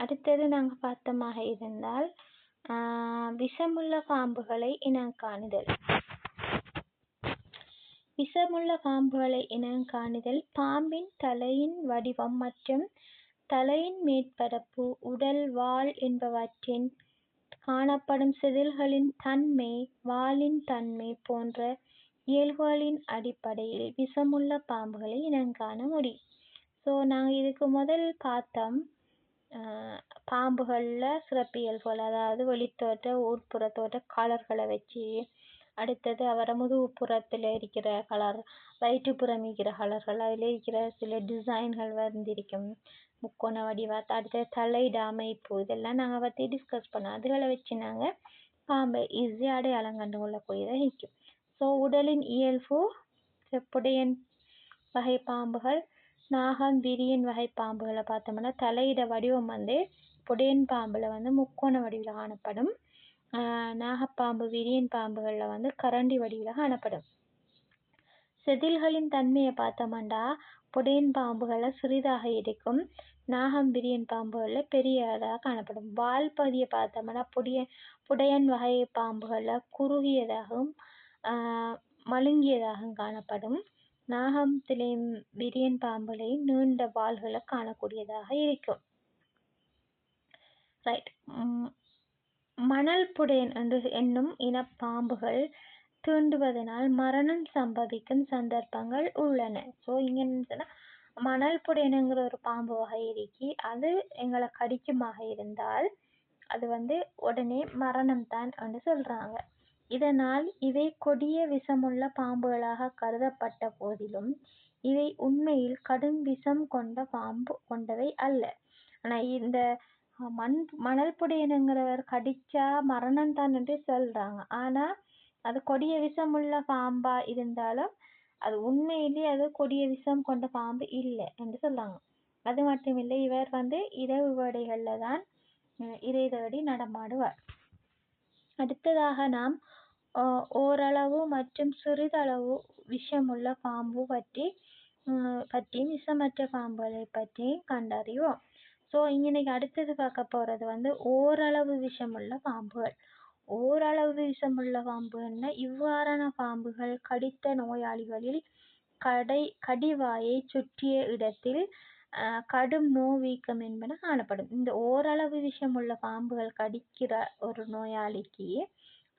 அடுத்தது நாங்க பார்த்தமாக இருந்தால், விஷமுள்ள பாம்புகளை இனம் காணுதல். விஷமுள்ள பாம்புகளை இனம் காணுதல் பாம்பின் தலையின் வடிவம் மற்றும் தலையின் மேற்பரப்பு, உடல், வால் என்பவற்றின் காணப்படும் செதில்களின் தன்மை, வாலின் தன்மை போன்ற இயல்புகளின் அடிப்படையில் விஷமுள்ள பாம்புகளை இனங்காண முடியும். ஸோ நாங்கள் இதுக்கு முதல் பார்த்தோம் பாம்புகளில் சிறப்பியல்புகள், அதாவது வெளித்தோற்ற உட்புறத்தோற்ற கலர்களை வச்சு, அடுத்தது அவரை முதுகுப்புறத்தில் இருக்கிற கலர், வயிற்றுப்புறம் இருக்கிற கலர்கள், அதில் இருக்கிற சில டிசைன்கள் வந்திருக்கும் முக்கோண வடிவாக, அடுத்தது தலையிட அமைப்பு, இதெல்லாம் நாங்கள் பற்றி டிஸ்கஸ் பண்ணோம். அதுகளை வச்சு நாங்கள் பாம்பை ஈஸியாக அடையாளம் கண்டு கொள்ளக்கூடியதாக இருக்கும். ஸோ உடலின் இயல்பு புடையன் வகை பாம்புகள், நாகம், விரியன் வகை பாம்புகளை பார்த்தோம்னா தலையிட வடிவம் புடையன் பாம்பில் முக்கோண வடிவில் காணப்படும். நாகப்பாம்பு, விரியன் பாம்புகளில் கரண்டி வடிவில் காணப்படும். செதில்களின் தன்மையை பார்த்தோம்னா புடையன் பாம்புகளில் சிறிதாக இருக்கும், நாகம், விரியன் பாம்புகளில் பெரியதாக காணப்படும். வால் பகுதியை பார்த்தோம்னா புடையன் வகை பாம்புகளில் குறுகியதாகவும் மழுங்கியதாகவும் காணப்படும். நாகத்திலையும் விரியன் பாம்புகளையும் நீண்ட வால்களை காணக்கூடியதாக இருக்கும். ரைட். மணல் புடையன் என்னும் இனப்பாம்புகள் தீண்டுவதனால் மரணம் சம்பவிக்கும் சந்தர்ப்பங்கள் உள்ளன. ஸோ இங்கே என்ன மணல் புடையனுங்கிற ஒரு பாம்பு வகை இருக்கி, அது எங்களை கடிக்குமாக இருந்தால் அது உடனே மரணம் தான் என்று சொல்றாங்க. இதனால் இவை கொடிய விஷமுள்ள பாம்புகளாக கருதப்பட்ட போதிலும் இவை உண்மையில் கடும் விஷம் கொண்டவை அல்ல. ஆனால் இந்த மணல் புடையனுங்கிறவர் கடிச்சா மரணம் தான் என்று சொல்றாங்க. ஆனால் அது கொடிய விஷமுள்ள பாம்பா இருந்தாலும் அது உண்மையிலேயே அது கொடிய விஷம் கொண்ட பாம்பு இல்லை என்று சொல்றாங்க. அது மட்டும் இல்லை, இவர் இரவு வேடைகளில் தான் இறை தேடி நடமாடுவார். அடுத்ததாக நாம் ஓரளவு மற்றும் சிறிதளவு விஷமுள்ள பாம்பு பற்றி விஷமற்ற பாம்புகளை பற்றி கண்டறிவோம். ஸோ இன்னைக்கு அடுத்தது பார்க்க போகிறது ஓரளவு விஷமுள்ள பாம்புகள். ஓரளவு விஷமுள்ள பாம்புகள்னா இவ்வாறான பாம்புகள் கடித்த நோயாளிகளில் கடிவாயை சுற்றிய இடத்தில் கடும் நோவீக்கம் என்பன காணப்படும். இந்த ஓரளவு விஷமுள்ள பாம்புகள் கடிக்கிற ஒரு நோயாளிக்கு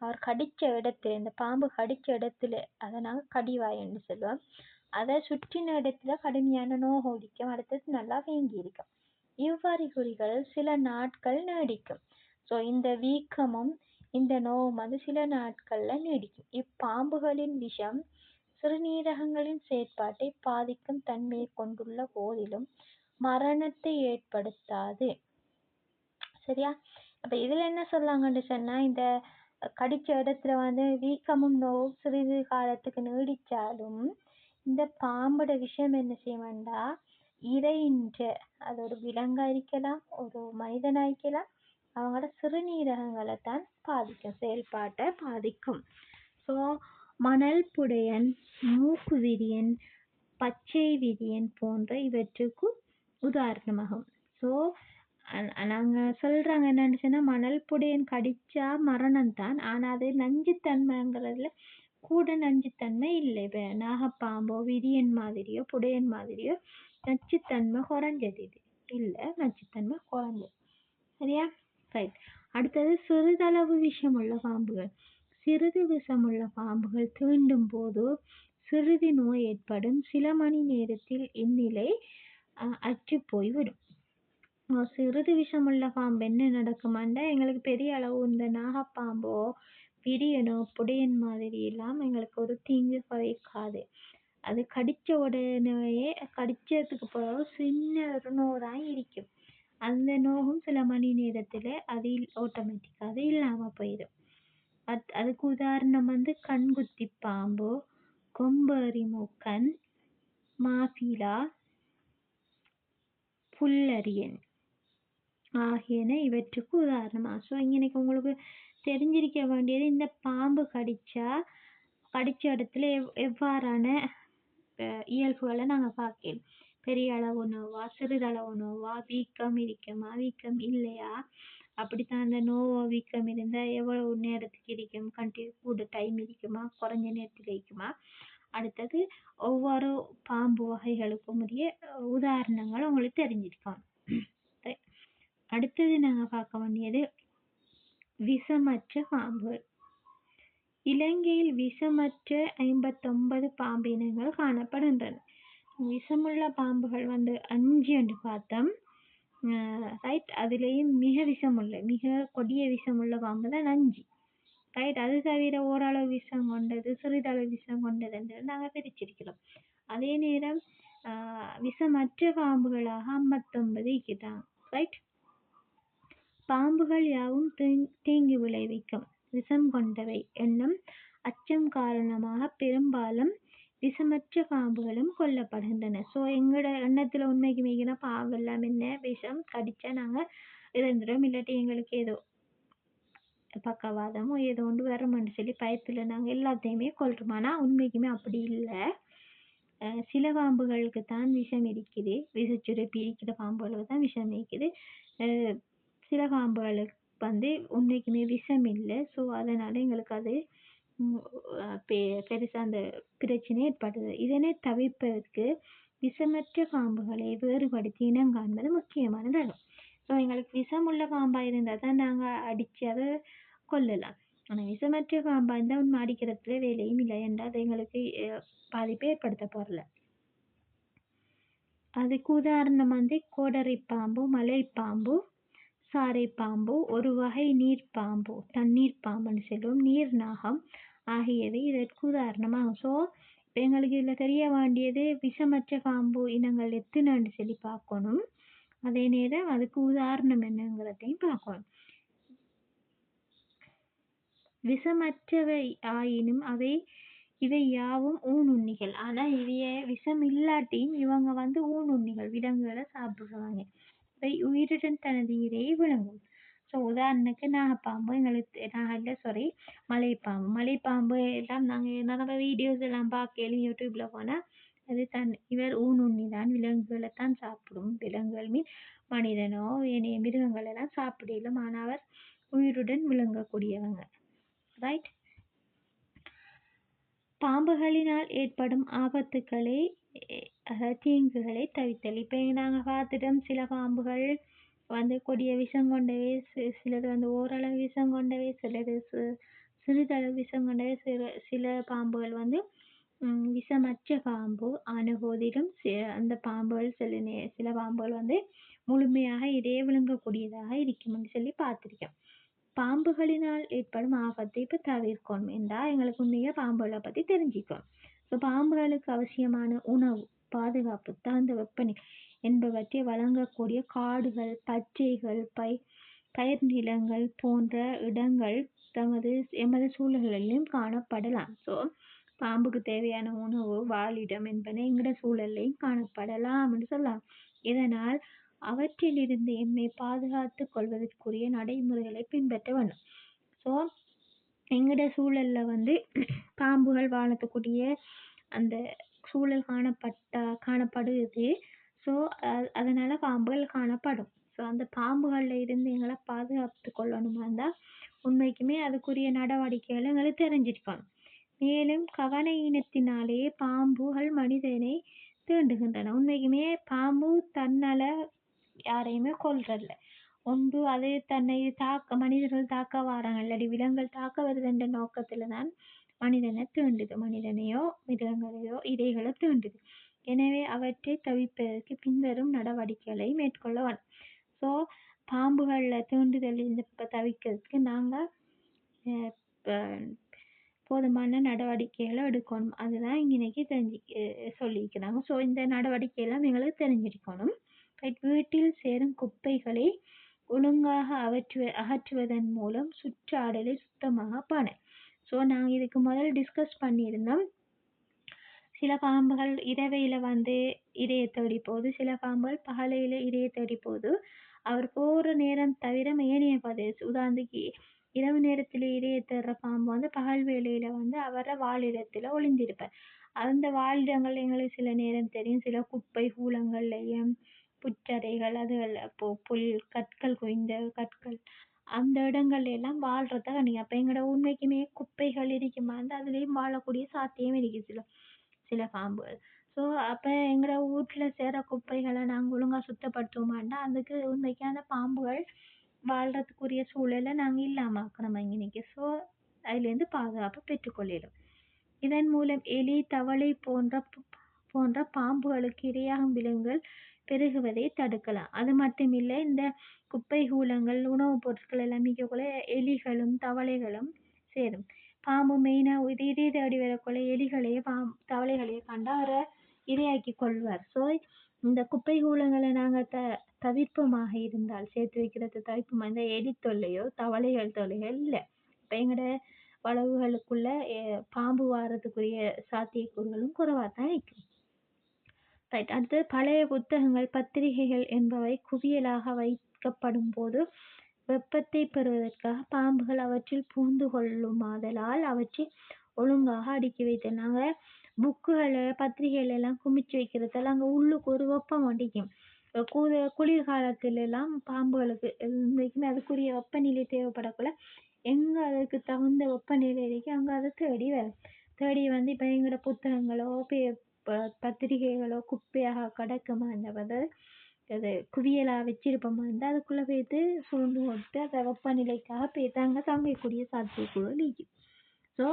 அவர் கடிச்ச இடத்துல, இந்த பாம்பு கடிச்ச இடத்துல, அதை நாங்கள் கடிவாய் என்று சொல்லுவோம், அதை சுற்றின இடத்துல கடுமையான நோகொடிக்கும், அடுத்தது நல்லா வீங்கி இருக்கும். இவ்வறிகுறிகள் சில நாட்கள் நீடிக்கும். ஸோ இந்த வீக்கமும் இந்த நோவும் சில நாட்கள்ல நீடிக்கும். இப்பாம்புகளின் விஷம் சிறுநீரகங்களின் செயற்பாட்டை பாதிக்கும் தன்மையை கொண்டுள்ள போதிலும் மரணத்தை ஏற்படுத்தாது. சரியா? அப்ப இதுல என்ன சொல்லாங்கன்னு சொன்னா, இந்த கடிச்ச இடத்துல வீக்கமும் நோவும் சிறிது காலத்துக்கு நீடிச்சாலும் இந்த பாம்போட விஷயம் என்ன செய்யணும்டா, இறையின்ற, அது ஒரு விலங்கா இருக்கலாம், ஒரு மனிதனா இருக்கலாம், அவங்களோட சிறுநீரகங்களை தான் பாதிக்கும், செயல்பாட்டை பாதிக்கும். ஸோ மணல் புடையன், மூக்கு விரியன், பச்சை விரியன் போன்ற இவற்றுக்கு உதாரணமாகும். ஸோ நாங்கள் சொல்றாங்க என்னன்னு சொன்னால், மணல் புடையன் கடிச்சா மரணம் தான், ஆனால் அது நஞ்சுத்தன்மைங்கிறதுல கூட நஞ்சுத்தன்மை இல்லை. இப்போ நாகப்பாம்போ விரியன் மாதிரியோ புடையன் மாதிரியோ நச்சுத்தன்மை குறைஞ்சது இது இல்லை, நச்சுத்தன்மை குறைஞ்சது. சரியா? ரைட். அடுத்தது சிறிதளவு விஷமுள்ள பாம்புகள். சிறிது விஷமுள்ள பாம்புகள் தீண்டும் போது சிறிது நோய் ஏற்படும். சில மணி நேரத்தில் இந்நிலை அற்று போய்விடும். சிறிது விஷமுள்ள பாம்பு என்ன நடக்குமாண்டா, எங்களுக்கு பெரிய அளவு இந்த நாகப்பாம்போ விரியனோ புடையன் மாதிரி எல்லாம் எங்களுக்கு ஒரு தீங்கு குறைக்காது. அது கடிச்ச உடனேயே கடிச்சதுக்கு பிறகு சின்ன ஒரு நோய் இருக்கும். அந்த நோயும் சில மணி நேரத்துல அதில் ஆட்டோமேட்டிக்காக அது இல்லாம போயிடும். அதுக்கு உதாரணம் கண்குத்தி பாம்பு, கொம்பேறி மூக்கன், மாஃபிலா, புல்லரியன் ஆகியன இவற்றுக்கு உதாரணமா. ஸோ இன்னைக்கு உங்களுக்கு தெரிஞ்சிருக்க வேண்டியது, இந்த பாம்பு கடிச்ச இடத்துல எவ்வாறான இயல்புகளை நாங்கள் பார்க்கலாம். பெரிய அளவு நோவா, சிறிதளவு நோவா, வீக்கம் இருக்குமா, வீக்கம் இல்லையா, அப்படித்தான் அந்த நோவோ வீக்கம் இருந்தால் எவ்வளவு நேரத்துக்கு இருக்கும், கூட டைம் இருக்குமா, குறைஞ்ச நேரத்தில் இருக்குமா. அடுத்தது ஒவ்வொரு பாம்பு வகைகளுக்கும் உரிய உதாரணங்கள் உங்களுக்கு தெரிஞ்சிருக்கும். அடுத்தது நாங்கள் பார்க்க வேண்டியது விஷமற்ற பாம்புகள். இலங்கையில் விஷமற்ற 59 பாம்பினங்கள் காணப்படுகின்றன. விஷமுள்ள பாம்புகள் வந்து 5 என்று பார்த்தோம். ரைட், அதுலேயும் மிக விஷமுள்ள மிக கொடிய விஷமுள்ள பாம்பு தான் 5. ரைட், அது தவிர ஓரளவு விஷம் கொண்டது, சிறிதளவு விஷம் கொண்டது என்று நாங்கள் பிரிச்சிருக்கிறோம். அதே நேரம் விஷமற்ற பாம்புகளாக 59 இருக்கிறாங்க. ரைட், பாம்புகள் யாவும் தீங்கு விளைவிக்கும் விஷம் கொண்டவை என்னும் அச்சம் காரணமாக பெரும்பாலும் விஷமற்ற பாம்புகளும் கொல்லப்படுகின்றன. ஸோ எங்களோட எண்ணத்தில் உண்மைக்கு மிகின பாம்பு எல்லாம் என்ன விஷம் கடிச்சா நாங்கள் இறந்துடும், இல்லாட்டி எங்களுக்கு ஏதோ பக்கவாதமோ ஏதோ ஒன்று வரும்னு சொல்லி பயத்தில் நாங்கள் எல்லாத்தையுமே கொல்றோம். ஆனால் உண்மைக்குமே அப்படி இல்லை. சில பாம்புகளுக்கு தான் விஷம் இருக்குது, விஷச்சுரப்பி இருக்கிற பாம்புகளுக்கு தான் விஷம் இருக்குது. சில பாம்புகளுக்கு வந்து உண்மைக்குமே விஷம் இல்லை. ஸோ அதனால் எங்களுக்கு அது பெருசாக அந்த பிரச்சனை ஏற்படுது. இதனை தவிர்ப்பதற்கு விஷமற்ற பாம்புகளை வேறுபடுத்தி இனம் காண்பது முக்கியமானதாகும். ஸோ எங்களுக்கு விஷமுள்ள பாம்பாக இருந்தால் தான் நாங்கள் அடித்து அதை கொல்லலாம். ஆனால் விஷமற்ற பாம்பாக இருந்தால் உண்மை அடிக்கிறதுல வேலையும் இல்லை என்றால் அது எங்களுக்கு பாதிப்பை ஏற்படுத்த போகல. அதுக்கு உதாரணம் வந்து கோடரி பாம்பு, மலைப்பாம்பு, சாரை பாம்பு, ஒரு வகை நீர் பாம்பு, தண்ணீர் பாம்புன்னு சொல்லுவோம், நீர் நாகம் ஆகியவை இதற்கு உதாரணமாகும். ஸோ இப்போ எங்களுக்கு இதில் தெரிய வேண்டியது விஷமற்ற பாம்பு இனங்கள் எத்தனைன்னு சொல்லி பார்க்கணும். அதே நேரம் அதுக்கு உதாரணம் என்னங்கிறதையும் பார்க்கணும். விஷமற்றவை ஆயினும் இவை யாவும் ஊனுண்ணிகள். ஆனால் இவைய விஷம் இல்லாட்டியும் இவங்க வந்து ஊனுண்ணிகள், விலங்குகளை சாப்பிடுவாங்க. இவை உயிருடன் தனது இரையை விழுங்கும். ஸோ உதாரணத்துக்கு நாகப்பாம்பு, எங்களுக்கு மலைப்பாம்பு எல்லாம் நாங்கள் நிறைய வீடியோஸ் எல்லாம் பார்க்கல யூடியூப்பில் போனால் அது இவர் ஊனுண்ணி தான், விலங்குகளை தான் சாப்பிடும். விலங்குகள் மீன் மனிதனோ ஏனைய மிருகங்கள் எல்லாம் சாப்பிடலும், ஆனால் அவர் உயிருடன் விழுங்கக்கூடியவங்க. ரைட், பாம்புகளினால் ஏற்படும் ஆபத்துக்களை தீங்குகளை தவிர்த்தல். இப்போ நாங்கள் பார்த்துட்டோம், சில பாம்புகள் வந்து கொடிய விஷம் கொண்டவை, சிலது வந்து ஓரளவு விஷம் கொண்டவை, சிலது சிறிதளவு விஷம் கொண்டவை, சில பாம்புகள் வந்து விஷமற்ற பாம்பு ஆன போதிலும் அந்த பாம்புகள் சில பாம்புகள் வந்து முழுமையாக இரையை விழுங்கக்கூடியதாக இருக்கும்னு சொல்லி பார்த்துருக்கோம். பாம்புகளினால் ஏற்படும் ஆபத்தை இப்போ தவிர்க்கணும் என்றால் எங்களுக்கு உண்மையாக பாம்புகளை பற்றி தெரிஞ்சுக்கணும். ஸோ பாம்புகளுக்கு அவசியமான உணவு, பாதுகாப்பு, தகுந்த வெப்பநிலை என்பவற்றை வழங்கக்கூடிய காடுகள், பச்சைகள், பயிர் நிலங்கள் போன்ற இடங்கள் எமது சூழல்களிலும் காணப்படலாம். ஸோ பாம்புக்கு தேவையான உணவு, வாழிடம் என்பன எங்கட சூழல்லையும் காணப்படலாம் என்று சொல்லலாம். இதனால் அவற்றிலிருந்து எம்மை பாதுகாத்து கொள்வதற்குரிய நடைமுறைகளை பின்பற்ற வேண்டும். ஸோ எங்கட சூழல்ல வந்து பாம்புகள் வாழக்கூடிய அந்த சூழல் காணப்படுது. ஸோ அதனால பாம்புகள் காணப்படும். ஸோ அந்த பாம்புகளில் இருந்து எங்களை பாதுகாத்து கொள்ளணுமா இருந்தால் உண்மைக்குமே அதுக்குரிய நடவடிக்கைகளை எங்களுக்கு தெரிஞ்சிருக்கணும். மேலும் கவன ஈனத்தினாலேயே பாம்புகள் மனிதனை தீண்டுகின்றன. உண்மைக்குமே பாம்பு தன்னால் யாரையுமே கொல்றதில்ல. ஒன்று அது தன்னை மனிதர்கள் தாக்க வராங்க, இல்லாட்டி விலங்குகள் தாக்க வருதுன்ற நோக்கத்தில் தான் மனிதனை தீண்டுது. மனிதனையோ மிருகங்களையோ இரைகளை தீண்டுது. எனவே அவற்றை தவிர்ப்பதற்கு பின்வரும் நடவடிக்கைகளை மேற்கொள்ள வேண்டும். ஸோ பாம்புகளில் தீண்டுதல் தவிர்க்கிறதுக்கு நாங்கள் போதுமான நடவடிக்கைகளை எடுக்கணும். அதுதான் இன்னைக்கு சொல்லியிருக்கிறாங்க. ஸோ இந்த நடவடிக்கையெல்லாம் எங்களுக்கு தெரிஞ்சிருக்கணும். வீட்டில் சேரும் குப்பைகளை ஒழுங்காக அகற்றுவதன் மூலம் சுற்றாடலை சுத்தமாக பண்ண. ஸோ நாங்கள் இதுக்கு முதல் டிஸ்கஸ் பண்ணியிருந்தோம். சில பாம்புகள் இரவையில் வந்து இரையை தேடி போகுது, சில பாம்புகள் பகலையில் இரையை தேடி போகுது. அவர் போகிற நேரம் தவிர ஏனைய உதாரணத்துக்கு இரவு நேரத்தில் இரையை தேடுற பாம்பு வந்து பகல் வேளையில் வந்து அவரை வாழிடத்தில் ஒளிந்திருப்பார். அந்த வாழிடங்கள் எங்களுக்கு சில நேரம் தெரியும். சில குப்பை கூளங்கள்லயும், புற்றறைகள் அதுகள் புல், கற்கள் குவிந்த கற்கள் அந்த இடங்கள்ல எல்லாம் வாழ்றத கண்டீங்க. அப்ப எங்கட உண்மைக்குமே குப்பைகள் இருக்குமா இருந்தா அதுலயும் வாழக்கூடிய சாத்தியம் இருக்கு சில பாம்புகள். ஸோ அப்ப எங்கட வீட்ல சேர குப்பைகள நாங்க ஒழுங்கா சுத்தப்படுத்துவோமான்னா, அதுக்கு உண்மைக்கு அந்த பாம்புகள் வாழ்றதுக்குரிய சூழல நாங்க இல்லாம ஆக்குறோம் இன்னைக்கு. ஸோ அதுலேருந்து பாதுகாப்பு பெற்றுக்கொள்ளலாம். இதன் மூலம் எலி, தவளை போன்ற பாம்புகளுக்கு இரையாகும் விலங்குகள் பெருகுவதை தடுக்கலாம். அது மட்டுமில்லை, இந்த குப்பை கூளங்கள், உணவுப் பொருட்கள் எல்லாம் மிகக்குள்ள எலிகளும் தவளைகளும் சேரும். பாம்பு மெயினா இரை தேடி வரக்குள்ள எலிகளையே தவளைகளையே கண்டா அவரை இரையாக்கி கொள்வார். ஸோ இந்த குப்பை கூளங்களை நாங்கள் தவிர்ப்பமாக இருந்தால், சேர்த்து வைக்கிறது தவிர்ப்போமா இந்த எலி தொல்லையோ தவளைகள் தொல்லைகள் இல்லை. இப்போ எங்களோட வளவுகளுக்குள்ள பாம்பு வாரத்துக்குரிய சாத்தியக்கூறுகளும் குறைவாக தான் இருக்கும். ரைட். அடுத்து பழைய புத்தகங்கள், பத்திரிகைகள் என்பவை குவியலாக வைக்கப்படும் போது வெப்பத்தை பெறுவதற்காக பாம்புகள் அவற்றில் புகுந்து கொள்ளுமாதலால் அவற்றை ஒழுங்காக அடுக்கி வைத்தல். நாங்கள் புக்குகளை பத்திரிகைகள் எல்லாம் குமிச்சு வைக்கிறதால அங்கே உள்ளுக்கு ஒரு வெப்பம் அடிக்கும். குளிர்காலத்துல எல்லாம் பாம்புகளுக்கு இன்றைக்குமே அதுக்குரிய வெப்பநிலை தேவைப்படக்குள்ள எங்கே அதுக்கு தகுந்த வெப்பநிலை இருக்கு அங்கே அதை தேடி வரும். தேடி வந்து இப்போ எங்களோட புத்தகங்களோ பத்திரிகைகளோ குப்பையாக கிடக்குமா இருந்தால் அது குவியலாக வச்சிருப்போமா இருந்தால் அதுக்குள்ளே போய்த்து சூழ்ந்து கொடுத்து அதை வெப்பநிலைக்காக போய்த்து அங்கே தங்கக்கூடிய சாத்தியக்கூறு இருக்கு. ஸோ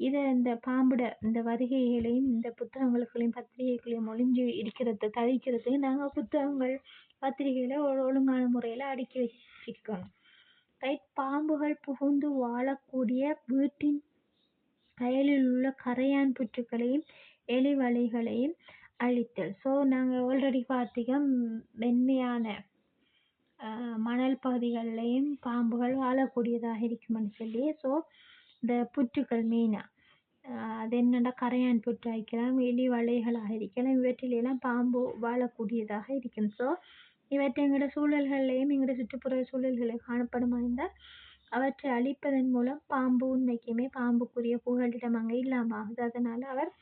இதை இந்த பாம்புட இந்த வருகைகளையும் இந்த புத்தகங்களுக்குள்ளேயும் பத்திரிகைகளையும் ஒளிஞ்சு இருக்கிறத தவிர்க்கிறதுக்கு நாங்கள் புத்தகங்கள் பத்திரிகைகளை ஒரு ஒழுங்கான முறையில் அடுக்கி வச்சிருக்கணும். ரைட். பாம்புகள் புகுந்து வாழக்கூடிய வீட்டின் அயலில் உள்ள கரையான் புற்றுகளையும் எலி வலைகளையும் அழித்தல். ஸோ நாங்கள் ஆல்ரெடி பார்த்திக்கோம் மென்மையான மணல் பகுதிகள்லையும் பாம்புகள் வாழக்கூடியதாக இருக்குமென்னு சொல்லி. ஸோ இந்த புற்றுகள் மெயினாக அது என்னென்னா கரையான் புற்று ஆகிக்கலாம், எலி வலைகளாக இருக்கலாம், இவற்றிலெல்லாம் பாம்பு வாழக்கூடியதாக இருக்கும். ஸோ இவற்றை எங்களோட சூழல்கள்லையும் எங்களோட சுற்றுப்புற சூழல்களில் காணப்படுமா இருந்தால் அவற்றை அழிப்பதன் மூலம் பாம்பு உண்மைக்குமே பாம்புக்குரிய புகலிடம் அங்கே இல்லாமல் ஆகுது. அதனால்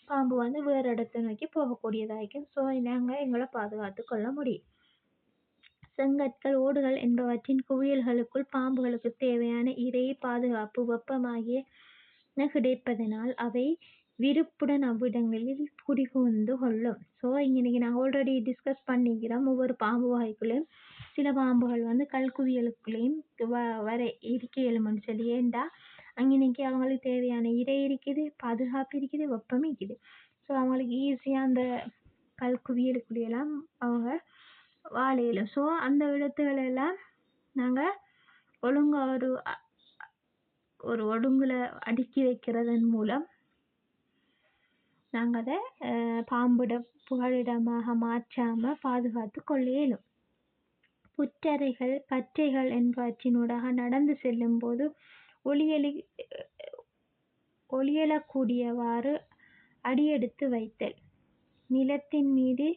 பாம்பு வந்து வேறு இடத்தை நோக்கி போகக்கூடியதாகும். ஸோ நாங்கள் எங்களை பாதுகாத்து கொள்ள முடியும். செங்கற்கள், ஓடுகள் என்பவற்றின் குவியல்களுக்குள் பாம்புகளுக்கு தேவையான இரை, பாதுகாப்பு, வெப்பம் ஆகியன கிடைப்பதனால் அவை விருப்புடன் அவ்விடங்களில் குடிபுகுந்து கொள்ளும். ஸோ இன்னைக்கு நாங்கள் ஆல்ரெடி டிஸ்கஸ் பண்ணிக்கிறோம். ஒவ்வொரு பாம்பு வகைக்குள்ளேயும் சில பாம்புகள் வந்து கல்குவியலுக்குள்ளேயும் வர இருக்க இயலும்னு சொல்லி. ஏண்டா அங்கன்னைக்கு அவங்களுக்கு தேவையான இரை இருக்குது, பாதுகாப்பு இருக்குது, வெப்பம் இருக்குது. ஸோ அவங்களுக்கு ஈஸியாக அந்த கல்குவியலுக்குள்ளேயெல்லாம் அவங்க வாழ இயலும். ஸோ அந்த இடத்துகளெல்லாம் நாங்கள் ஒழுங்காக ஒரு ஒடுங்குல அடுக்கி வைக்கிறதன் மூலம் நாங்கள் அதை பாம்புட புகலிடமாக மாற்றாமல் பாதுகாத்து கொள்ள இயலும். புற்றறைகள், பற்றைகள் என்பவற்றினூடாக நடந்து செல்லும் போது ஒளியலக்கூடியவாறு அடியெடுத்து வைத்தல். நிலத்தின் மீது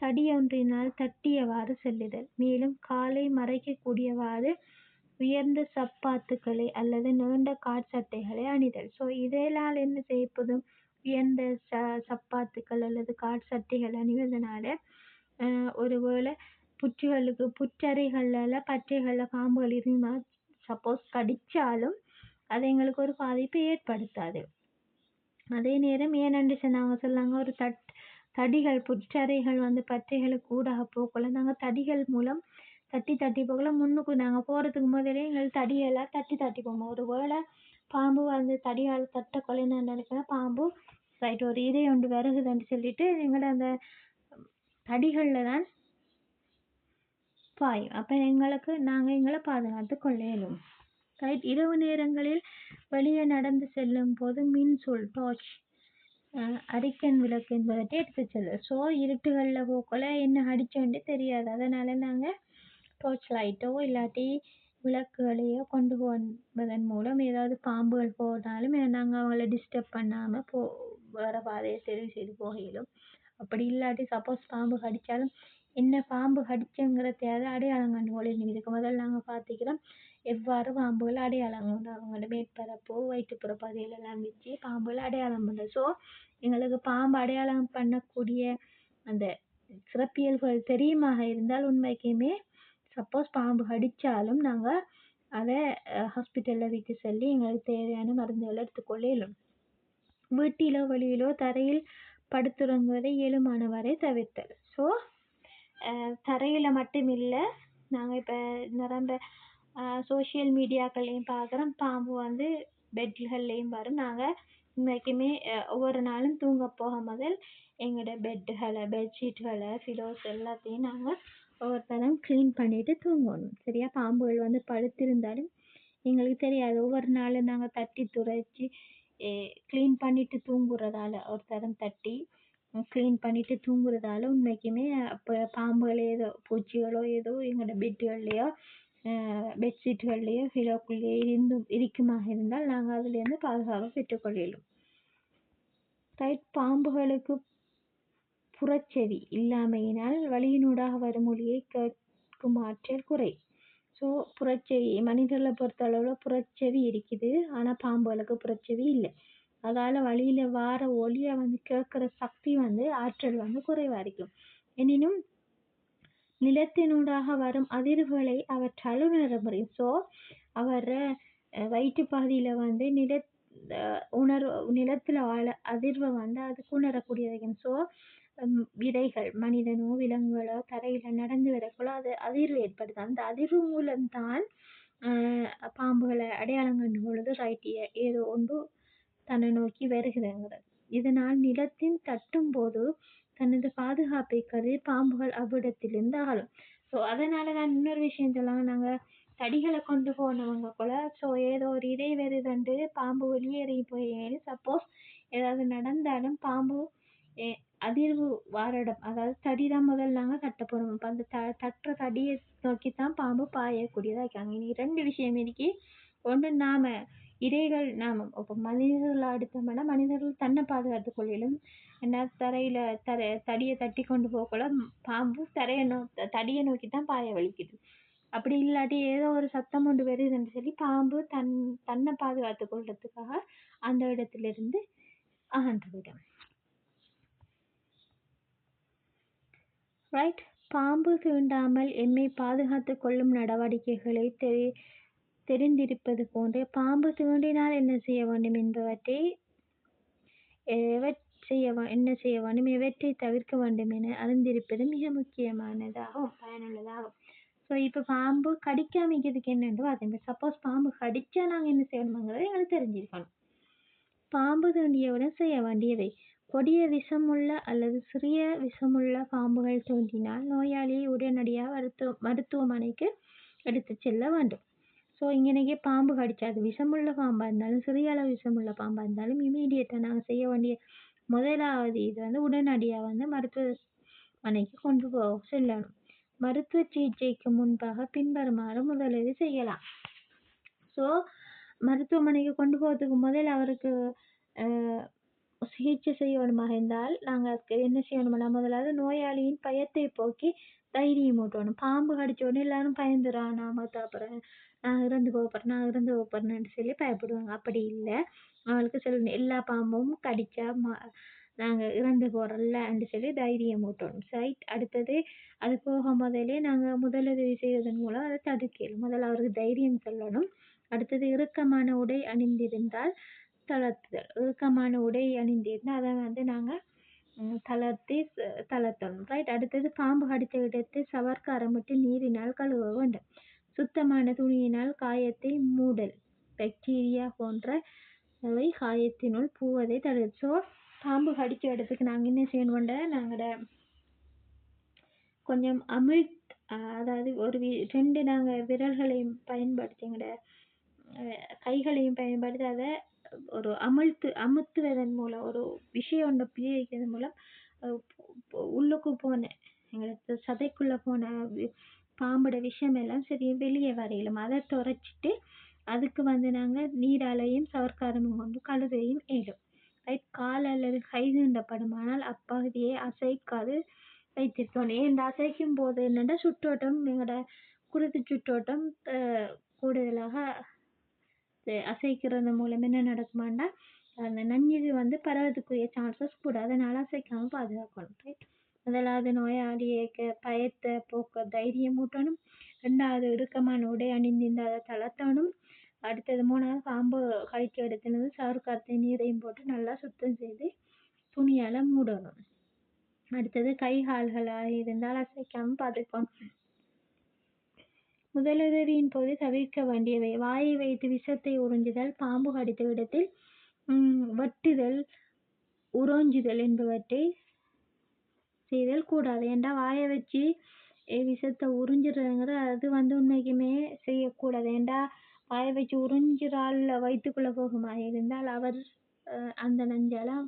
தடியொன்றினால் தட்டியவாறு செல்லுதல். மேலும் காலை மறைக்கக்கூடியவாறு உயர்ந்த சப்பாத்துக்களை அல்லது நீண்ட காற்சட்டைகளை அணிதல். ஸோ இதனால் என்ன செய்யப்படும், உயர்ந்த சப்பாத்துக்கள் அல்லது காற்சட்டைகள் அணிவதனால ஒருவேளை புற்றறைகளில் பற்றைகளில் பாம்புகள் இருந்தால் சப்போஸ் கடித்தாலும் அது எங்களுக்கு ஒரு பாதிப்பை ஏற்படுத்தாது. அதே நேரம் ஏனென்று சொன்னாங்க சொல்லாங்க ஒரு தடிகள் புற்றறைகள் வந்து பற்றைகளுக்கு ஊடாக போகல நாங்கள் தடிகள் மூலம் தட்டி போகல முன்னுக்கு நாங்கள் போகிறதுக்கு முதலே எங்கள் தடியெல்லாம் தட்டி போவோம். ஒரு வேளை பாம்பு வந்து தடியால் தட்ட கொலைன்னு நினைக்கிறேன் பாம்பு ரைட் ஒரு இதை ஒன்று வருகுதுன்னு சொல்லிட்டு எங்களோட அந்த தடிகளில் தான் பாயும். அப்போ நாங்கள் எங்களை பாதுகாத்து கொள்ளையிலும். ரைட். இரவு நேரங்களில் வெளியே நடந்து செல்லும் போது மின்சூல் டார்ச் அரிக்கன் விளக்கு என்பவற்றை எடுத்து செல்லும். ஸோ இருட்டுகளில் போக்கல என்ன அடிச்சோன்னு தெரியாது. அதனால் நாங்கள் டார்ச் லைட்டோ இல்லாட்டி விளக்குகளையோ கொண்டு போவதன் மூலம் ஏதாவது பாம்புகள் போனாலும் நாங்கள் அவங்கள டிஸ்டர்ப் பண்ணாமல் வேறு பாதையை தெரிவு செய்து போக இயலும். அப்படி இல்லாட்டி சப்போஸ் பாம்பு கடித்தாலும் என்ன பாம்பு கடிச்சுங்கிறதையாவது அடையாளம் கண்டுகொள்ளணும். இதுக்கு முதல்ல நாங்கள் பார்த்துக்கிறோம் எவ்வாறு பாம்புகள் அடையாளம் கொண்டு அவங்களோட மேற்பரப்பு வயிற்றுப்புற பகுதியிலெல்லாம் வச்சு பாம்புகள் அடையாளம் பண்ணுறது. ஸோ எங்களுக்கு பாம்பு அடையாளம் பண்ணக்கூடிய அந்த சிறப்பியல்புகள் தெரியுமாக இருந்தால் உண்மைக்குமே சப்போஸ் பாம்பு கடித்தாலும் நாங்கள் அதை ஹாஸ்பிட்டலில் விட்டு சொல்லி எங்களுக்கு தேவையான மருந்துகளை எடுத்துக்கொள்ளலும். வீட்டிலோ வெளியிலோ தரையில் படுத்துறங்குவதை இயலுமான வரை தவிர்த்தல். ஸோ தரையில் மட்டும் இல்லை, நாங்கள் இப்போ நிரம்ப சோஷியல் மீடியாக்கள்லையும் பார்க்குறோம் பாம்பு வந்து பெட்கள்லேயும் வரும். நாங்கள் இன்றைக்குமே ஒவ்வொரு நாளும் தூங்க போக முதல் எங்களோட பெட்டுகளை பெட்ஷீட்களை ஃபிலோஸ் எல்லாத்தையும் நாங்கள் ஒவ்வொரு தரம் க்ளீன் பண்ணிவிட்டு தூங்கணும். சரியா? பாம்புகள் வந்து படுத்திருந்தாலும் எங்களுக்கு தெரியாது. ஒவ்வொரு நாளும் நாங்கள் தட்டி துடைச்சி க்ளீன் பண்ணிவிட்டு தூங்குறதால ஒரு தரம் தட்டி க்ளீன் பண்ணிவிட்டு தூங்குறதால உண்மைக்குமே அப்போ பாம்புகள் ஏதோ பூச்சிகளோ ஏதோ எங்களோட பெட்டுகள்லையோ பெட்ஷீட்கள்லையோ ஃபிலோக்குள்ளேயோ இருக்குமாக இருந்தால் நாங்கள் அதுலேருந்து பாதுகாப்பு பெற்றுக்கொள்ளலும். ரைட். பாம்புகளுக்கு புறச்செவி இல்லாமையினால் வலியினூடாக வரும் ஒலியை கேட்கும் ஆற்றல் குறை. ஸோ புறச்செவி மனிதர்களை பொறுத்தளவில் புறச்செவி இருக்குது, ஆனால் பாம்புகளுக்கு புறச்செவி இல்லை. அதால் வழியில் வார ஒலியை வந்து கேட்குற சக்தி வந்து ஆற்றல் வந்து குறைவாக இருக்கும். எனினும் நிலத்தினூடாக வரும் அதிர்வுகளை அவற்றால் உணர முடியும். ஸோ அவர் வயிற்று பகுதியில் வந்து நிலத்தில் வாழ அதிர்வை வந்து அதுக்கு உணரக்கூடியது. ஸோ விதைகள் மனிதனோ விலங்குகளோ தரையில் நடந்து வரக்குள்ள அது அதிர்வு ஏற்படுது. அந்த அதிர்வு மூலம்தான் பாம்புகளை அடையாளம் கண்டு பொழுது ஏதோ ஒன்று தன்னை நோக்கி வருகிறங்கிறது. இதனால் நிலத்தின் தட்டும் போது தனது பாதுகாப்பை கருதி பாம்புகள் அவ்விடத்திலிருந்து அகலும். ஸோ அதனால தான் இன்னொரு விஷயம் சொல்லாங்க, நாங்கள் தடிகளை கொண்டு போனவங்க போல ஸோ ஏதோ ஒரு இதை வருதுண்டு பாம்பு வெளியேறி போய் சப்போஸ் ஏதாவது நடந்தாலும் பாம்பு அதிர்வு வாரிடம் அதாவது தடி தான் முதல்ல நாங்கள் தட்ட போகிறோம். அப்போ அந்த தட்டுற தடியை நோக்கி தான் பாம்பு பாயக்கூடியதாக இருக்காங்க. இனி 2 விஷயம் இருக்கு. ஒன்று நாம் இறைகள் நாம் இப்போ மனிதர்களை அடுத்தோம்னா மனிதர்கள் தன்னை பாதுகாத்து கொள்ளிலும். என்ன தரையில் தடியை தட்டி கொண்டு போகக்குள்ள பாம்பு தடியை நோக்கி தான் பாய வலிக்குது. அப்படி இல்லாட்டி ஏதோ ஒரு சத்தம் ஒன்று வருதுன்னு சொல்லி பாம்பு தன்னை பாதுகாத்து கொள்றதுக்காக அந்த இடத்திலிருந்து அகன்றுவிடும். ரைட். பாம்பு தீண்டாமல் எம்மை பாதுகாத்து கொள்ளும் நடவடிக்கைகளை தெரிந்திருப்பது போன்றே பாம்பு தீண்டினால் என்ன செய்ய வேண்டும் என்பவற்றை என்ன செய்ய வேண்டும் எவற்றை தவிர்க்க வேண்டும் என அறிந்திருப்பது மிக முக்கியமானதாகும், பயனுள்ளதாகும். ஸோ இப்போ பாம்பு கடிக்காமிக்கிறதுக்கு என்னென்று பார்த்தீங்க. சப்போஸ் பாம்பு கடிச்சா நாங்கள் என்ன செய்யணுங்கிறத எங்களுக்கு தெரிஞ்சிருக்கணும். பாம்பு தீண்டியவுடன் செய்ய வேண்டியவை: கொடிய விஷமுள்ள அல்லது சிறிய விஷமுள்ள பாம்புகள் தோன்றினால் நோயாளியை உடனடியாக மருத்துவமனைக்கு எடுத்து செல்ல வேண்டும். ஸோ இங்கனைக்கே பாம்பு கடிச்சா அது விஷமுள்ள பாம்பாக இருந்தாலும் சிறிய அளவு விஷமுள்ள பாம்பாக இருந்தாலும் இமீடியட்டாக நாங்கள் செய்ய வேண்டிய முதலாவது இது வந்து உடனடியாக வந்து மருத்துவமனைக்கு கொண்டு செல்லணும். மருத்துவ சிகிச்சைக்கு முன்பாக பின்வருமாறு முதலுதவி செய்யலாம். ஸோ மருத்துவமனைக்கு கொண்டு போகிறதுக்கு முதல் அவருக்கு சிகிச்சை செய்யணுமாக இருந்தால் நாங்கள் அதுக்கு என்ன செய்யணும்னா முதலாவது நோயாளியின் பயத்தை போக்கி தைரியம் ஊட்டணும். பாம்பு கடிச்ச உடனே எல்லாரும் பயந்துடுறான், நான் சாப்பிட்றேன், நான் இறந்து போகிறேன்னு சொல்லி பயப்படுவாங்க. அப்படி இல்லை, அவங்களுக்கு சொல்லணும் எல்லா பாம்பும் கடிச்சா நாங்கள் இறந்து போகிறோம்லன்னு சொல்லி தைரியம் ஊட்டணும். ரைட். அடுத்தது அது போக முதலே நாங்கள் முதலுதவி செய்வதன் மூலம் அதை தடுக்கலாம். முதல்ல அவருக்கு தைரியம் சொல்லணும். அடுத்தது இறுக்கமான உடை அணிந்திருந்தால் தளர்த்துதல். இறுக்கமான உடை அணிந்திருந்தால் அதை வந்து நாங்கள் தளர்த்தணும். ரைட். அடுத்தது பாம்பு கடித்த இடத்தை சவர்க்காரமிட்டு நீரினால் கழுவ வேண்டும். சுத்தமான துணியினால் காயத்தை மூடல். பாக்டீரியா போன்றவை காயத்தினுள் பூவதை தடுக்கும். ஸோ பாம்பு கடித்த இடத்துக்கு நாங்கள் என்ன செய்யணும்னா நாங்களோட கொஞ்சம் அதாவது ஒரு 2 நாங்கள் விரல்களையும் பயன்படுத்தி எங்களோட கைகளையும் பயன்படுத்தி அதை ஒரு அமுத்துவதன் மூலம் ஒரு விஷயம் ஒன்று பிரிக்கிறதன் மூலம் உள்ளுக்கு போன எங்களுக்கு சதைக்குள்ளே போன பாம்போட விஷயம் எல்லாம் சரி வெளியே வரையிலும் அதை துடைச்சிட்டு அதுக்கு வந்து நாங்கள் நீராலையும் சவர்க்காரமும் கொண்டு கழுவையும் ஏடும். ரைட். கால் அல்லது கை தீண்டப்படுமானால் அப்பகுதியை அசைக்காது வைத்திருக்கணும். ஏன்டா அசைக்கும் போது என்னன்னா சுற்றோட்டம் எங்களோட குருதி சுற்றோட்டம் கூடுதலாக அசைக்கிறது மூலம் என்ன நடக்குமாண்டா, அந்த நஞ்சுது வந்து பரவதுக்குரிய சான்சஸ் கூட. அதனால அசைக்காம பாதுகாக்கணும். ரைட். முதலாவது நோயாளிக்கு பயத்தை போக்க தைரியம் ஊட்டணும். 2வது இறுக்கமான உடை அணிந்திருந்து அதை தளர்த்தணும். அடுத்தது 3வது பாம்பு கடிச்ச இடத்துல சவறு காத்து நீரையும் போட்டு நல்லா சுத்தம் செய்து துணியால மூடணும். அடுத்தது கை கால்களாக இருந்தால் அசைக்காம பார்த்துக்கணும். முதலுதவியின் போது தவிர்க்க வேண்டியவை: வாயை வைத்து விஷத்தை உறிஞ்சுதல், பாம்பு கடித்த இடத்தில் வெட்டுதல், உறிஞ்சுதல் என்பவற்றை செய்தல் கூடாது. ஏன்டா வாயை வச்சு விஷத்தை உறிஞ்சுறதுங்கிற அது வந்து உண்மைக்குமே செய்யக்கூடாது. ஏன்டா வாயை வச்சு உறிஞ்சுறால் வயிற்றுக்குள்ளே போகுமா இருந்தால் அவர் அந்த நஞ்செல்லாம்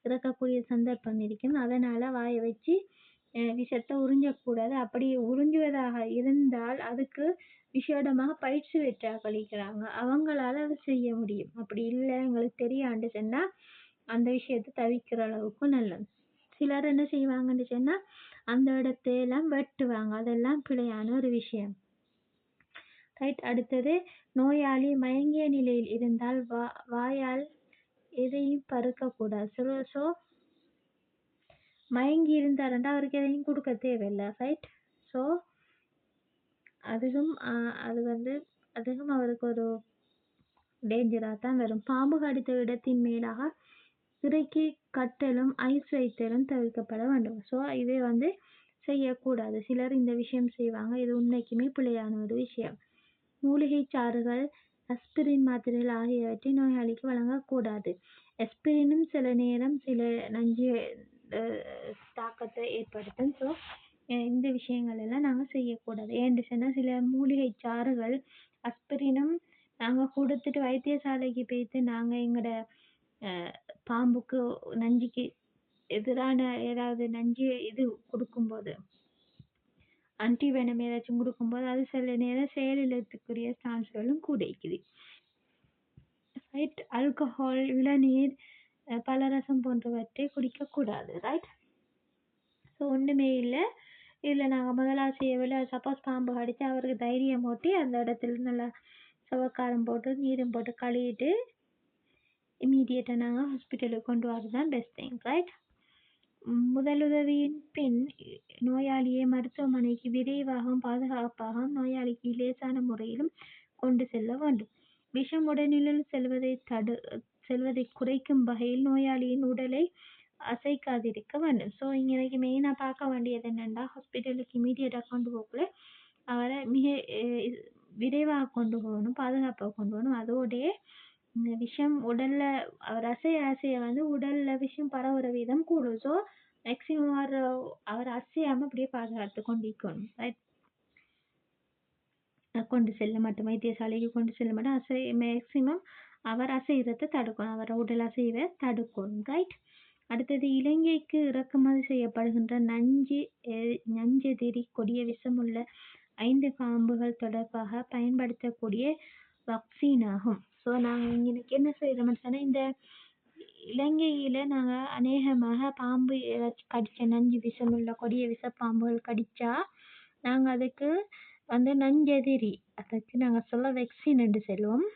இறக்கக்கூடிய சந்தர்ப்பம் இருக்கும். அதனால் வாயை வச்சு விஷத்தை உறிஞ்சக்கூடாது. அப்படி உறிஞ்சுவதாக இருந்தால் அதுக்கு விசேடமாக பயிற்சி பெற்றார்கள் இருக்கிறாங்க. அவங்களால அதை செய்ய முடியும். அப்படி இல்லை எங்களுக்கு தெரியாண்டு சொன்னால் அந்த விஷயத்தை தவிர்க்கிற அளவுக்கு நல்லது. சிலர் என்ன செய்வாங்கன்னு சொன்னால் அந்த இடத்தையெல்லாம் வெட்டுவாங்க. அதெல்லாம் பிழையான ஒரு விஷயம். ரைட். அடுத்தது நோயாளி மயங்கிய நிலையில் இருந்தால் வாயால் எதையும் பருக்கக்கூடாது. ஸோ மயங்கி இருந்தாருண்டா அவருக்கு எதையும் கொடுக்க தேவையில்லை. ரைட். ஸோ அதுவும் அவருக்கு ஒரு டேஞ்சராக தான் வரும். பாம்பு கடித்த இடத்தின் மேலாக இறுக்கி கட்டலும் ஐஸ் வைத்தலும் தவிர்க்கப்பட வேண்டும். ஸோ இதை வந்து செய்யக்கூடாது. சிலர் இந்த விஷயம் செய்வாங்க. இது உண்மைக்குமே பிழையான ஒரு விஷயம். மூலிகை சாறுகள், அஸ்பிரின் மாத்திரைகள் ஆகியவற்றை நோயாளிக்கு வழங்கக்கூடாது. அஸ்பிரினும் சில நேரம் சில நஞ்சு தாக்கத்தை ஏற்படுத்தும். ஸோ இந்த விஷயங்கள் எல்லாம் நாங்கள் செய்யக்கூடாது. ஏன்னு சொன்னால் சில மூலிகை சாறுகள் அஸ்பிரினும் நாங்கள் கொடுத்துட்டு வைத்தியசாலைக்கு போய்த்து நாங்கள் எங்களோட பாம்புக்கு நஞ்சுக்கு எதிரான ஏதாவது நஞ்சு இது கொடுக்கும்போது ஆன்டிவெனம் ஏதாச்சும் கொடுக்கும்போது அது சில நேரம் செயலிழத்துக்குரிய சான்ஸ்களும் கூட இருக்குது. ரைட். ஆல்கஹால், இளநீர், பலரசம் போன்றவற்றை குடிக்கக்கூடாது. ரைட். ஸோ ஒன்றுமே இல்லை. இதில் நாங்கள் முதலாவது செய்யவில்லை. சப்போஸ் பாம்பு கடித்து அவருக்கு தைரியம் ஊட்டி அந்த இடத்துல நல்லா சவக்காரம் போட்டு நீரும் போட்டு கழுவிட்டு இம்மீடியட்டாக நாங்கள் ஹாஸ்பிட்டலுக்கு கொண்டு வரது தான் பெஸ்ட் திங். ரைட். முதலுதவியின் பின் நோயாளியை மருத்துவமனைக்கு விரைவாகவும் பாதுகாப்பாகவும் நோயாளிக்கு லேசான முறையிலும் கொண்டு செல்ல வேண்டும். விஷம் உடலில் செல்வதை குறைக்கும் வகையில் நோயாளியின் உடலை அசைக்காதிருக்க வேண்டும். ஸோ இங்கே மெயினாக பார்க்க வேண்டியது என்னென்னா ஹாஸ்பிட்டலுக்கு இமீடியட்டாக கொண்டு போகல அவரை மிக விரைவாக கொண்டு போகணும், பாதுகாப்பாக கொண்டு போகணும். அதோடைய இந்த விஷம் உடலில் அவர் அசைய வந்து உடலில் விஷம் பரவுற வீதம் கூடும். ஸோ மேக்சிமம் அவர் அசையாமல் அப்படியே பாதுகாத்து கொண்டிருக்கணும். ரைட். கொண்டு செல்ல மாட்டோம், வைத்தியசாலைக்கு கொண்டு செல்ல மாட்டோம். மேக்சிமம் அவர் அசைகிறத தடுக்கணும், அவர் உடல் அசைவை தடுக்கணும். ரைட். அடுத்தது இலங்கைக்கு இறக்குமதி செய்யப்படுகின்ற நஞ்செதிரி கொடிய விஷமுள்ள 5 பாம்புகள் தொடர்பாக பயன்படுத்தக்கூடிய வேக்சின் ஆகும். ஸோ நாங்கள் இன்னைக்கு என்ன செய்கிறோம்னு சொன்னால் இந்த இலங்கையில் நாங்கள் அநேகமாக பாம்பு ஏதாச்சும் கடித்த நஞ்சு விஷமுள்ள கொடிய விஷப்பாம்புகள் கடித்தா நாங்கள் அதுக்கு வந்து நஞ்செதிரி அதுக்கு நாங்கள் சொல்ல வேக்சின் என்று சொல்லுவோம்.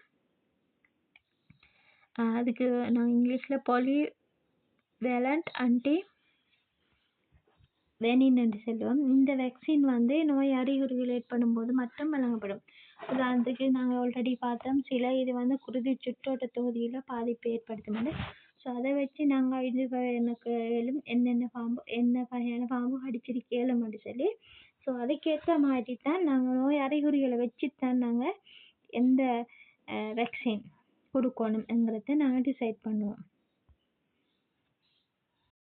அதுக்கு நாங்கள் இங்கிலீஷில் பாலிவேலண்ட் ஆன்டிவெனின் என்று சொல்லுவோம். இந்த வேக்சின் வந்து நோய் அறிகுறிகள் ஏற்படும் போது மட்டும் வழங்கப்படும். உதாரணத்துக்கு நாங்கள் ஆல்ரெடி பார்த்தோம் சில இது வந்து குருதி சுற்றோட்ட தொகுதியில் பாதிப்பை ஏற்படுத்தும். ஸோ அதை வச்சு நாங்கள் இது எனக்கு என்ன வகையான பாம்பு கடிச்சிருக்கேலும் அப்படி சொல்லி ஸோ அதுக்கேற்ற மாதிரி தான் நாங்கள் நோய் அறிகுறிகளை வச்சு தான் நாங்கள் எந்த வேக்சின் கொடுக்கணும்ங்கிறத நாங்கள் டிசைட் பண்ணுவோம்.